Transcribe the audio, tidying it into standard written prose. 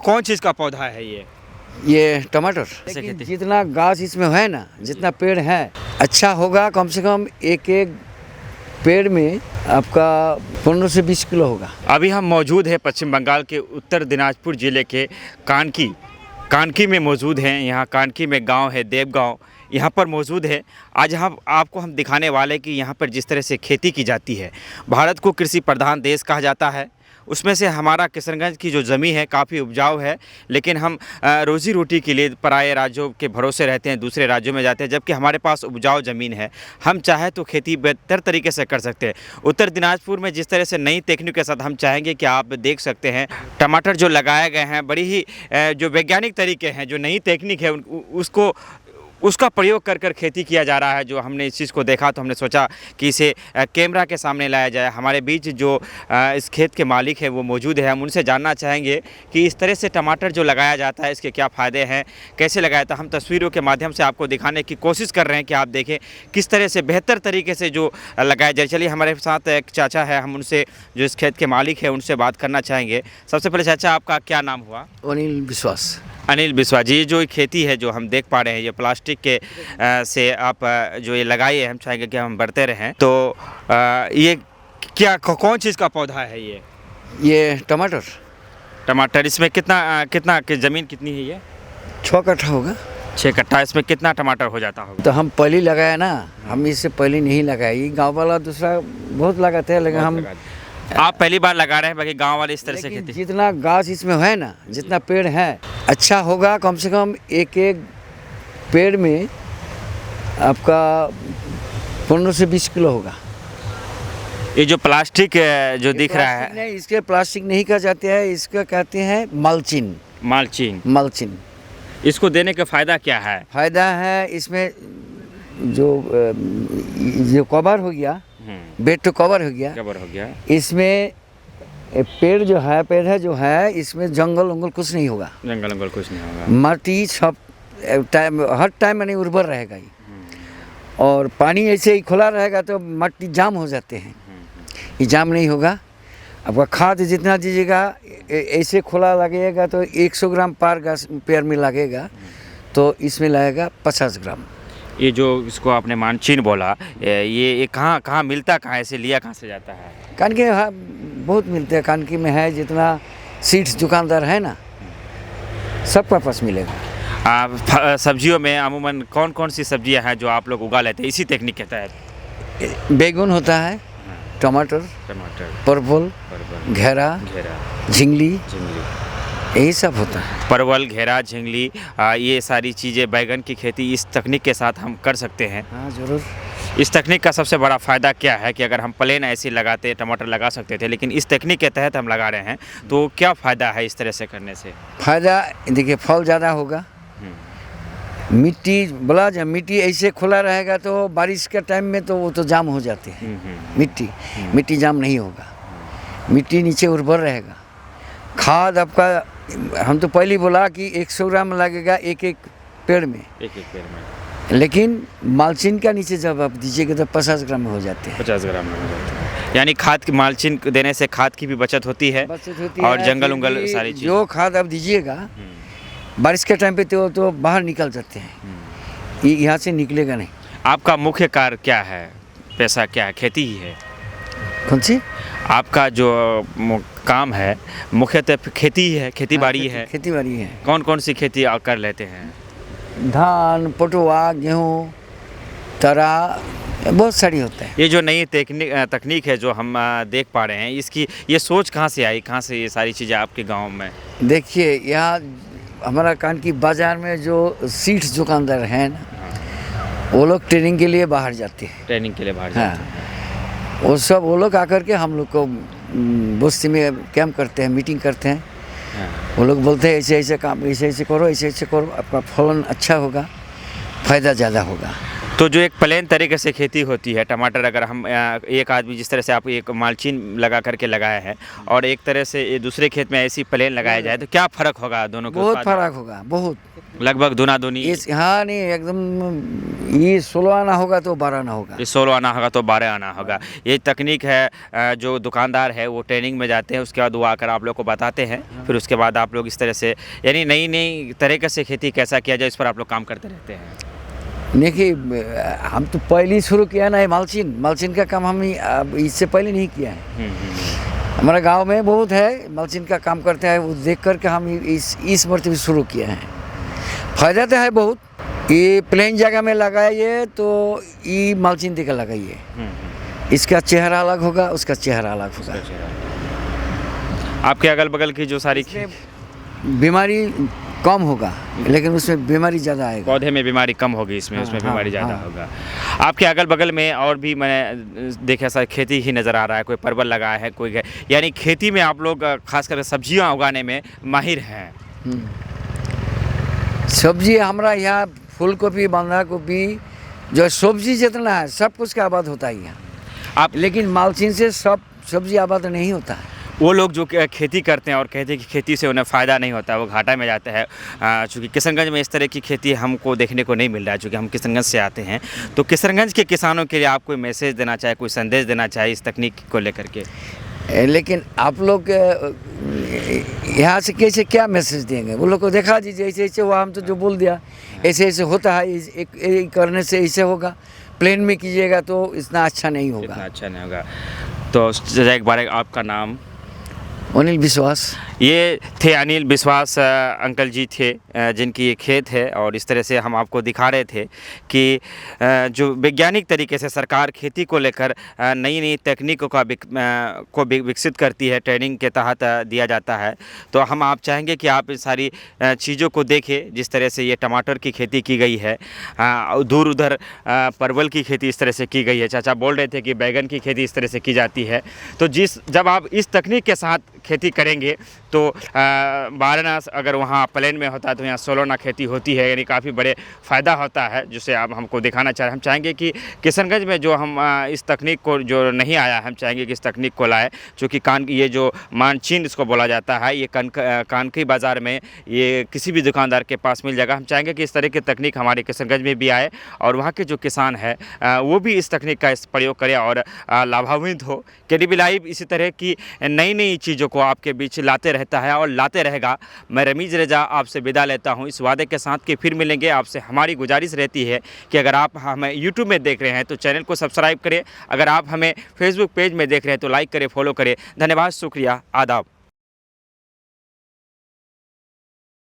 कौन चीज़ का पौधा है ये टमाटर। कैसे लेकिन खेती? जितना गाछ इसमें है ना, जितना पेड़ है, अच्छा होगा। कम से कम एक एक पेड़ में आपका 15 से 20 किलो होगा। अभी हम मौजूद हैं पश्चिम बंगाल के उत्तर दिनाजपुर ज़िले के कानकी में मौजूद हैं। यहाँ कानकी में गांव है देवगांव, यहाँ पर मौजूद है। आज हम आपको दिखाने वाले कि यहाँ पर जिस तरह से खेती की जाती है। भारत को कृषि प्रधान देश कहा जाता है, उसमें से हमारा किशनगंज की जो ज़मीन है काफ़ी उपजाऊ है, लेकिन हम रोज़ी रोटी के लिए पराए राज्यों के भरोसे रहते हैं, दूसरे राज्यों में जाते हैं, जबकि हमारे पास उपजाऊ ज़मीन है। हम चाहे तो खेती बेहतर तरीके से कर सकते हैं। उत्तर दिनाजपुर में जिस तरह से नई तकनीक के साथ हम चाहेंगे कि आप देख सकते हैं टमाटर जो लगाए गए हैं, बड़ी ही जो वैज्ञानिक तरीके हैं, जो नई तकनीक है उसका प्रयोग कर कर खेती किया जा रहा है। जो हमने इस चीज़ को देखा तो हमने सोचा कि इसे कैमरा के सामने लाया जाए। हमारे बीच जो इस खेत के मालिक हैं वो मौजूद है। हम उनसे जानना चाहेंगे कि इस तरह से टमाटर जो लगाया जाता है इसके क्या फ़ायदे हैं, कैसे लगाया था। हम तस्वीरों के माध्यम से आपको दिखाने की कोशिश कर रहे हैं कि आप देखें किस तरह से बेहतर तरीके से जो लगाया जाए। चलिए हमारे साथ एक चाचा है, हम उनसे जो इस खेत के मालिक हैं उनसे बात करना चाहेंगे। सबसे पहले चाचा, आपका क्या नाम हुआ? अनिल विश्वास। अनिल विश्वास जी, जो खेती है जो हम देख पा रहे हैं, ये प्लास्टिक के से आप जो ये लगाइए, हम चाहेंगे कि हम बढ़ते रहें। तो ये क्या कौन चीज़ का पौधा है ये टमाटर। इसमें कितना ज़मीन कितनी है ये? 6 कट्ठा होगा। 6 कट्ठा। इसमें कितना टमाटर हो जाता होगा? तो हम पहले लगाया ना, हम इससे पहले नहीं लगाया। ये गांव वाला दूसरा बहुत लगाते हैं, लेकिन हम आप पहली बार लगा रहे हैं, बाकी गांव वाले इस तरह से खेती। जितना गाछ इसमें है ना, जितना पेड़ है, अच्छा होगा। कम से कम एक एक पेड़ में आपका 15 से 20 किलो होगा। ये जो प्लास्टिक जो दिख रहा है, नहीं, इसके प्लास्टिक नहीं कहा जाते हैं, इसका कहते हैं मल्चिंग। इसको देने का फ़ायदा क्या है? फायदा है इसमें जो कवर हो गया, बेड तो कवर हो गया। इसमें पेड़ है इसमें जंगल कुछ नहीं होगा। माटी सब टाइम हर टाइम यानी उर्वर रहेगा ये। और पानी ऐसे ही खुला रहेगा तो मिट्टी जाम हो जाते हैं, ये जाम नहीं होगा। आपका खाद जितना दीजिएगा, ऐसे खुला लगेगा तो 100 ग्राम पेड़ में लगेगा, तो इसमें लगेगा 50 ग्राम। ये जो इसको आपने मानचीन बोला, ये कहाँ मिलता, कहाँ ऐसे लिया कहाँ से जाता है? कानकी बहुत मिलते हैं, कानकी में है। जितना सीड्स दुकानदार है ना, सबका पास मिलेगा। सब्जियों में अमूमन कौन कौन सी सब्जियां हैं जो आप लोग उगा लेते हैं इसी टेक्निक के तहत? बैगन होता है, टमाटर, परवल, घेरा, झिंगली, यही सब होता है। परवल, घेरा, झिंगली, ये सारी चीज़ें, बैगन की खेती इस तकनीक के साथ हम कर सकते हैं। हाँ, ज़रूर। इस तकनीक का सबसे बड़ा फ़ायदा क्या है कि अगर हम प्लेन ऐसे लगाते टमाटर लगा सकते थे, लेकिन इस तकनीक के तहत हम लगा रहे हैं, तो क्या फ़ायदा है इस तरह से करने से? फ़ायदा देखिए, फल ज़्यादा होगा। मिट्टी ऐसे खुला रहेगा तो बारिश के टाइम में तो वो तो जाम हो जाते हैं। मिट्टी जाम नहीं होगा, मिट्टी नीचे उर्वर रहेगा। खाद आपका, हम तो पहले बोला कि 100 ग्राम लगेगा एक एक पेड़ में। लेकिन मालचिन का नीचे जब आप दीजिएगा तो 50 ग्राम में हो जाते हैं। 50 ग्राम में हो जाते हैं, यानी खाद की मालचिन देने से खाद की भी बचत होती है और जंगल उंगल सारी चीज़। जो खाद आप दीजिएगा बारिश के टाइम पे तो बाहर निकल जाते हैं, ये यहाँ से निकलेगा नहीं। आपका मुख्य कार्य क्या है, पैसा क्या है? खेती ही है? कौन सी? आपका जो काम है मुख्यतः खेती ही है, खेती बाड़ी है? खेती बाड़ी है। कौन कौन सी खेती आप कर लेते हैं? धान, पटुआ, गेहूँ, तरा, बहुत सारी होता है। ये जो नई तकनीक है जो हम देख पा रहे हैं, इसकी ये सोच कहाँ से आई, कहाँ से ये सारी चीज़ें आपके गांव में? देखिए, यहाँ हमारा कानकी बाज़ार में जो सीड्स दुकानदार हैं ना, वो लोग ट्रेनिंग के लिए बाहर जाते हैं। हाँ, वो लोग आकर के हम लोग को बस्ती में कैंप करते हैं, मीटिंग करते हैं। वो लोग बोलते हैं ऐसे काम, ऐसे करो, आपका फलन अच्छा होगा, फ़ायदा ज़्यादा होगा। तो जो एक प्लेन तरीके से खेती होती है टमाटर, अगर हम एक आदमी जिस तरह से आप एक मालचीन लगा करके लगाया है और एक तरह से ये दूसरे खेत में ऐसी प्लेन लगाया जाए तो क्या फ़र्क होगा दोनों के बहुत उत्पादन? फर्क होगा, बहुत। लगभग दूना दूनी। इस हाँ नहीं एकदम, ये 16 आना होगा तो 12 आना होगा। ये 16 आना होगा तो 12 आना होगा। ये तकनीक है जो दुकानदार है वो ट्रेनिंग में जाते हैं, उसके बाद वो आकर आप लोग को बताते हैं, फिर उसके बाद आप लोग इस तरह से यानी नई नई तरीके से खेती कैसा किया जाए इस पर आप लोग काम करते रहते हैं। देखिए हम तो पहले ही शुरू किया ना है मालचीन का काम हम इससे पहले नहीं किया है। हमारे गांव में बहुत है मालचीन का काम करते हैं, वो देख करके हम इस मर्तबे शुरू किया है। फायदा तो है बहुत। ये प्लेन जगह में लगाइए तो ये मालचीन देकर लगाइए, इसका चेहरा अलग होगा, उसका चेहरा अलग होगा। आपके अगल बगल की जो सारी बीमारी कम होगा लेकिन उसमें बीमारी ज़्यादा आएगा। पौधे में बीमारी कम होगी, इसमें हाँ, उसमें हाँ, बीमारी ज़्यादा हाँ। होगा। आपके अगल बगल में और भी मैंने देखा सर खेती ही नज़र आ रहा है, कोई परवल लगाया है, कोई यानी खेती में आप लोग खास कर सब्जियां उगाने में माहिर हैं। सब्जी हमारा यहाँ फूल गोभी, बंधा गोभी, जो सब्जी जितना है सब कुछ का आबाद होता है यहाँ। आप लेकिन मालचीन से सब सब्जी आबाद नहीं होता है। वो लोग जो खेती करते हैं और कहते हैं कि खेती से उन्हें फ़ायदा नहीं होता, वो घाटा में जाते हैं। चूँकि किशनगंज में इस तरह की खेती हमको देखने को नहीं मिल रहा है, चूँकि हम किशनगंज से आते हैं। तो किशनगंज के किसानों के लिए आप कोई मैसेज देना चाहे, कोई संदेश देना चाहे इस तकनीक को लेकर के? लेकिन आप लोग यहाँ से कैसे क्या मैसेज देंगे? वो लोग को दिखा दीजिए ऐसे ऐसे हुआ, हम तो जो बोल दिया ऐसे ऐसे होता है, एक करने से ऐसे होगा। प्लेन में कीजिएगा तो इतना अच्छा नहीं होगा। इतना अच्छा नहीं होगा। तो एक बार आपका नाम? अनिल विश्वास। ये थे अनिल विश्वास अंकल जी थे, जिनकी ये खेत है और इस तरह से हम आपको दिखा रहे थे कि जो वैज्ञानिक तरीके से सरकार खेती को लेकर नई नई तकनीकों को विकसित करती है, ट्रेनिंग के तहत दिया जाता है। तो हम आप चाहेंगे कि आप इस सारी चीज़ों को देखें, जिस तरह से ये टमाटर की खेती की गई है, दूर उधर परवल की खेती इस तरह से की गई है। चाचा बोल रहे थे कि बैगन की खेती इस तरह से की जाती है। तो जब आप इस तकनीक के साथ खेती करेंगे तो 12 अगर वहाँ प्लेन में होता है तो यहाँ 16 खेती होती है, यानी काफ़ी बड़े फ़ायदा होता है, जिसे आप हमको दिखाना चाह रहे हैं। हम चाहेंगे कि किशनगंज में जो हम इस तकनीक को जो नहीं आया, हम चाहेंगे कि इस तकनीक को लाए, क्योंकि ये जो मानचीन इसको बोला जाता है, ये कानकी बाज़ार में ये किसी भी दुकानदार के पास मिल जाएगा। हम चाहेंगे कि इस तरह की तकनीक हमारे किशनगंज में भी आए और वहाँ के जो किसान हैं वो भी इस तकनीक का प्रयोग करें और लाभान्वित हो। केडीबी लाइव इसी तरह की नई नई चीज़ों को आपके बीच लाते रहता है और लाते रहेगा। मैं रमीज़ रजा आपसे विदा लेता हूं इस वादे के साथ कि फिर मिलेंगे। आपसे हमारी गुजारिश रहती है कि अगर आप हमें यूट्यूब में देख रहे हैं तो चैनल को सब्सक्राइब करें, अगर आप हमें फेसबुक पेज में देख रहे हैं तो लाइक करें, फॉलो करें। धन्यवाद, शुक्रिया, आदाब।